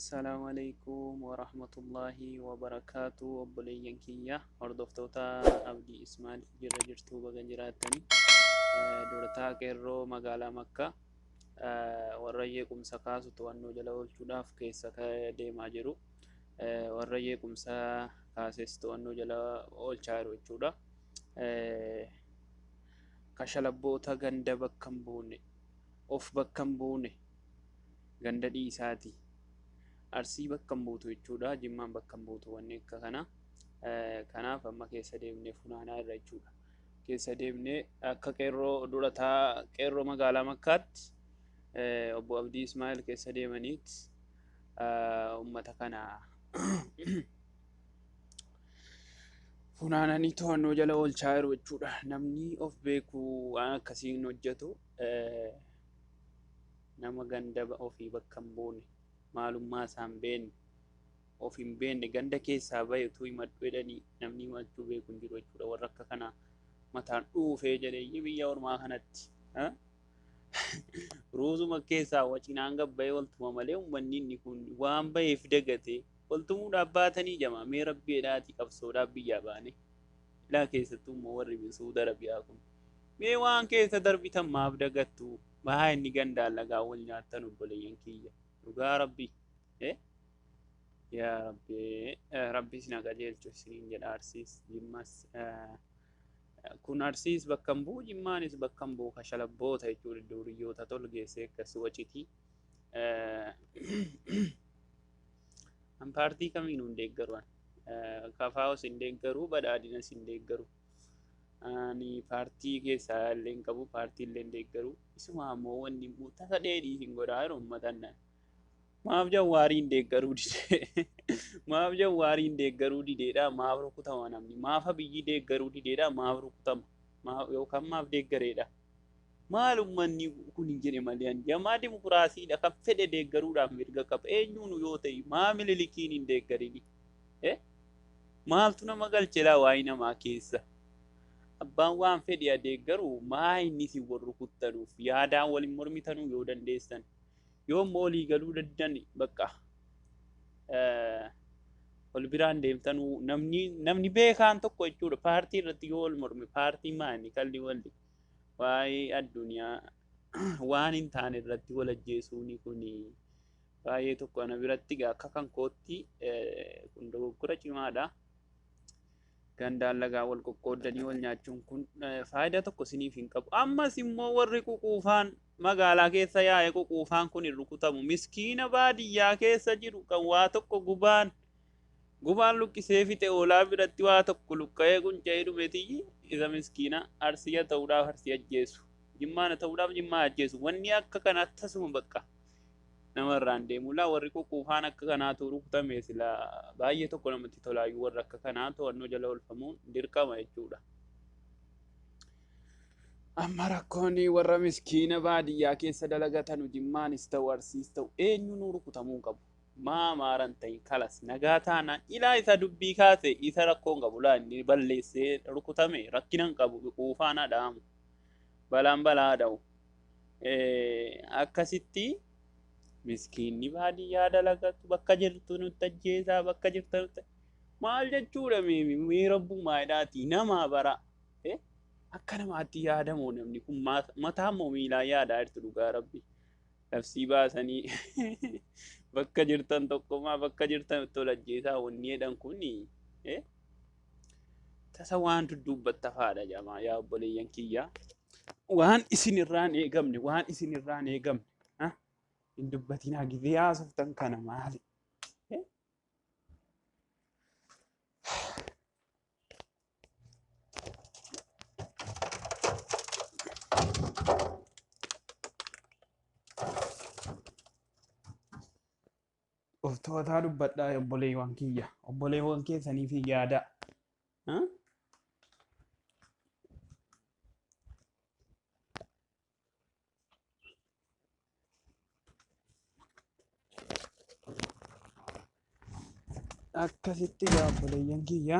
السلام عليكم ورحمة الله وبركاته وبلين كيا هردفتوتا أبدي إسماعيل جرا jirtuu baga jiraatani durataa qeerroo magaalaa Makkaa warra yeequmsa kaasu to'annoo jala oolchuudhaaf keessa deemaa jiru warra yeequmsa kaases to'annoo jala oolchaa jiru jechuudha kashalabboota ganda bakka hin buune of bakka hin buune ganda dhiisaati arsii bakka hin buutu jechuudha jimmaan bakka hin buutu wanni akka kana kanaaf amma keessa deemnee funaanaa irra jechuudha keessa deemnee akka qeerroo durataa qeerroo magaalaa Makkaatti obbo Abdii Ismaa'il keessa deemaniit ummata kana funaananii to'annoo jala oolchaa jiru jechuudha namni of beeku waan akkasiin hojjetu nama ganda ofii bakka hin buune maalummaa isaan beenne of hin beenne ganda keessaa bahe utuu himadhu jedhanii namni himachuu beeku hin jiru jechuudha warra akka kana mataan dhuufee jedhee biyya ormaa kanatti ruuzuma keessaa wacinaan gabbayee waltuma malee uummanni inni kun waan baheef dagate waltumuudhaaf baatanii jama mee rabbiidhaati qabsoodhaaf biyyaa baane ilaa keessattuu immoo warri Saudi Arabiyaa kun mee waan keessa darbitan maaf dagattu bahaa inni gandaan lagaa wal nyaattan obboleeyyan kiyya dhugaa rabbi yaa rabbi rabbi isin qajeelchu isiniin jedha arsiis jimmas kun arsiis bakka hin bu'u jimmaanis bakka hin bu'u kashalabboota jechuudha duriyyoota tol geessee akkas waciti an paartii kamiinuu hin deeggaru kafaa'os hin deeggaru badhaadhinas hin deeggaru ani paartii keessaa illee hin qabu paartii illee hin deeggaru isuma ammoo wanni tasa dheedhii hin godhaa jiru ummatan maaf jawwaariin deeggaruu dide maaf jawwaariin deeggaruu dideedha maaf rukutama namni maaf biyyi deeggaruu dideedha maaf rukutama yookaan maaf deeggareedha maal ummanni kun hin jedhe malee jamaa dimokiraasiidha kan fedhe deeggaruudhaaf mirga qaba eenyuun yoo ta'e maa mililikiin hin deeggarini maaltu nama galchelaa waa'ee namaa keessa abbaan waan fedhe deeggaru maa inni si wal rukuttanuuf yaadaan waliin mormitanuu yoo dandeessan yoo moolii galuu daddan bakka wal biraan deemtanuu namni beekaan tokko jechuudha paartii irratti yoo wal morme paartii maani kalli walli waa'ee addunyaa waan hin taane irratti wal ajjeesuuni kun baay'ee tokko ana biratti akka kan kootti kun dogoggora cimaadha gandaan lagaa wal qoqqoodanii wal nyaachuun kun faayidaa tokko siniif hin qabu ammas immoo warri ququufaan magaalaa keessa yaa'e ququufaan kun hin rukutamu miskiina baadiyyaa keessa jiru kan waa tokko gubaan luqqisee fixe oolaa biratti waa tokko luqqa'ee qunca'ee dhumetiyyi isa miskiina arsiya ta'uudhaaf arsii ajjeesu jimmaana ta'uudhaaf jimmaa ajjeesu wanni akka kana tasuma bakka namarraan deemulaa warri ququufaan akka kanaatu rukutame sila baay'ee tokko namatti tolaayyuu warra akka kanaa to'annoo jala oolfamuun dirqama jechuudha. Amma rakkoonni warra miskiina baadiyyaa keessa dalagatanu jimmaanis ta'u arsiis ta'u eenyuun rukutamuu qabu maa maaran ta'in kalas nagaa taanaan ilaa isa dubbii kaase isa rakkoon qabu laa inni balleessee rukutame rakkinan qabu quufaana dhaamu balaan balaa dha'u akkasitti miskiinni baadiyyaa dalagatu bakka jirtu nutti ajjeesaa bakka jirtu maal jechuudha mee rabbummaa hidhaati namaa bara akka namaatti yaadamoo namni kun mataa moo miilaa yaadaa jirtu dhugaa rabbi labsii baasanii bakka jirtan tokkomaa bakka jirtan itti ol ajjeesaa wanni jedhan kun tasa waan dudduubbatta faadha jamaa yaa obboleeyyan kiyyaa waan isinirraan eegamne hin dubbatinaa gizee haasoftan kana maali of to'ataa dubbadhaa obboleewwan kiyya obboleewwan keessanii fi yaada akkasitti yaa obboleeyyan kiyya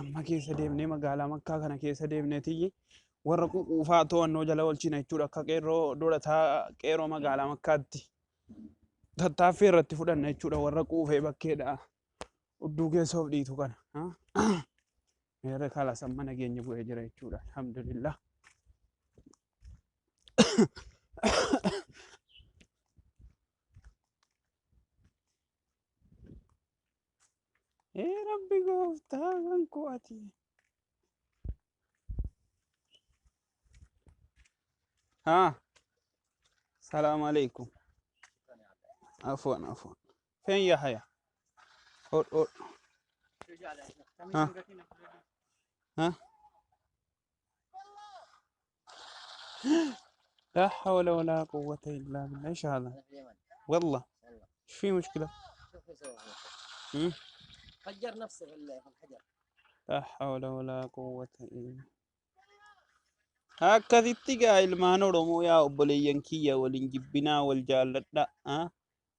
amma keessa deemnee magaalaa Makkaa kana keessa deemneetiyyi warra ququufaa to'annoo jala oolchina jechuudha akka qeerroo durataa qeerroo magaalaa Makkaatti tattaaffii irratti fudhanna jechuudha warra quufee bakkeedha udduu keessa of dhiitu kana. Meerre kalasan mana keenya bu'ee jira jechuudha. Alhamdulillah. Rabbi gooftaa kan ku'ati. Salaam alaikum. Afwan. Feen yaa haya. Ol. لا حول ولا قوة إلا بالله. إيش هذا؟ والله إيش في مشكلة؟ فجر نفسه في الحجر. لا حول ولا قوة إلا akkasitti gaa ilmaan Oromoo yaa obboleeyyan kiyya waliin jibbinaa wal jaalladha.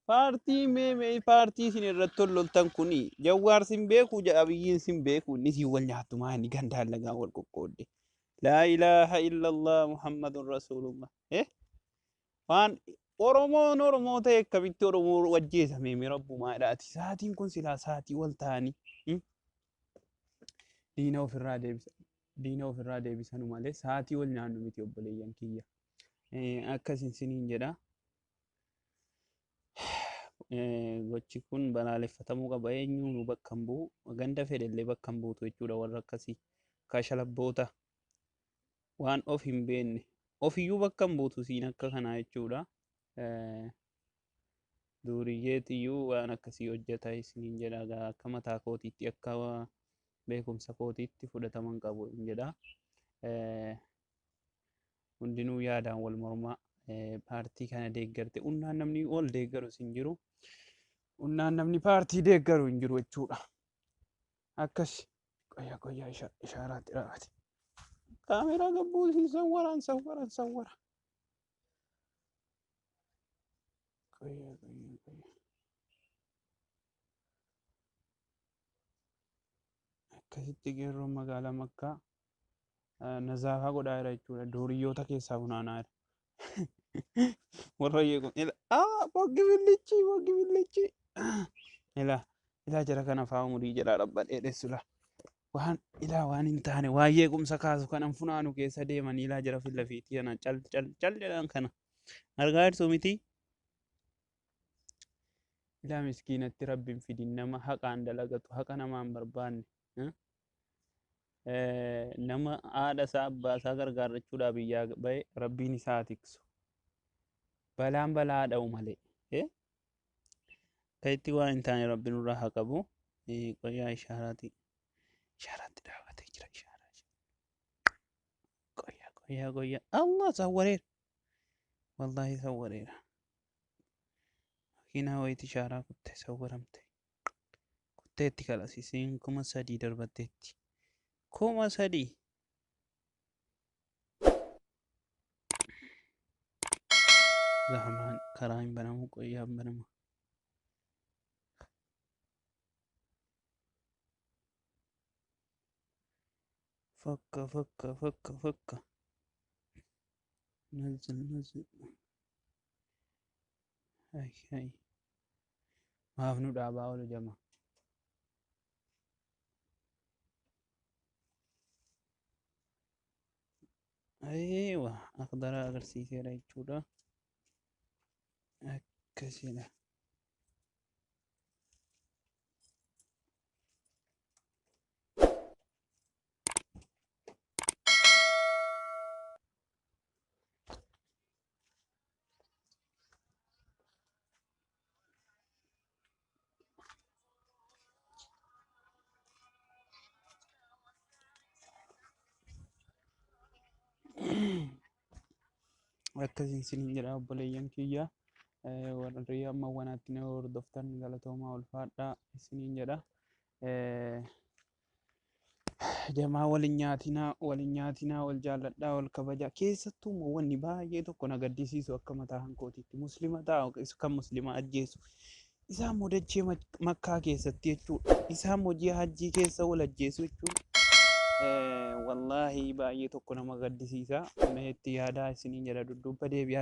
Paartii isin irratti loltan kuni Jawwaar sin beeku Abiyyiin sin beeku inni si wal nyaattumaa inni gandaan lagaa wal qoqqoodde. Laa ilaaha illallah Muhammadun Rasulullah. Waan Oromoo ta'e akkamitti Oromoo wajjeesame mi rabbumaadhaati. Saatiin kun silaa saatii wal ta'anii diina ofirraa deebisanu malee saatii wal nyaannu miti obboleeyyan kiyya. Akkasin siniin jedha. Gochi kun balaaleffatamuu qaba. Eenyuun nu bakka hin bu'u. Ganda fedhellee bakka hin buutu jechuudha warra akkasii. Kashalabboota waan of hin beekne. Ofiyyuu bakka hin buutu siin akka kanaa jechuudha. Duuriyyeetiyyuu waan akkasii hojjeta isiniin jedha. Akka mataa kootiitti akka beekumsa kootiitti fudhataman qabu hin jedha. Hundinuu yaadaan wal mormaa. Paartii kana deeggarte unnaan namni ol deeggaru hin jiru. Unnaan namni paartii deeggaru hin jiru jechuudha. Akkas qoyyaa ishaaraatti dhaabate. Kaameraa gabbuusiin sawwara. Qoyyaa. Akkasitti geerroon magaalaa Makkaa nazaafaa godhaa jira jechuudha. Duuriyyoota keessaa funaanaa jira. Warra yeequ boggi billichi. Ilaa jara kana fa'aa umurii jedhaa dhabba dheedessula. Waan hin taane waan yeequmsa kaasu kanan funaanu keessa deemanii ilaa jara fillafiitii kana cal jedhan kana argaa jirtu miti. Ilaa miskiinatti rabbiin fidin nama haqaan dalagatu haqa namaan barbaanne. Nama haadha isaa abbaa isaa gargaarachuudhaaf biyyaa bahe rabbiin isaa tiksu. Balaan balaa dha'u malee. Ka'itti waan hin taane rabbi nurraa haa qabu. Qoyyaa ishaaraatti dhaabatee jira. Qoyyaa. Allah sawwareera. Wallaahi sawwareera. Makiinaa wayiti ishaaraa kuttee sawwaramte. Kutteetti kalasiisiin 3,000 darbatteetti. 3,000. Zahamaan karaa hin banamu qoyyaa hin banamu. Fakka. Nazil. Hai. Maaf nu dhaabaa oolu jama. Aywa akhdara agarsiiseera jechuudha. Akkasidha. Akkasiin siniin jedha obboleeyyan kiyya. Warri amma wanaatti na hordoftan galatoomaa ulfaadhaa isiniin jedha. Jamaa waliin nyaatinaa wal jaalladhaa wal kabajaa. Keessattuu wanni baay'ee tokko na gaddisiisu akka mataa hankootiitti muslima taa'u kan muslima ajjeesu. Isaan modachee Makkaa keessatti jechuudha. Isaan hojii hajjii keessa wal ajjeesu jechuudha. Wallaahi baay'ee tokko nama gaddisiisa. Meetti yaadaa isiniin jedha dudduuba deebi'aa.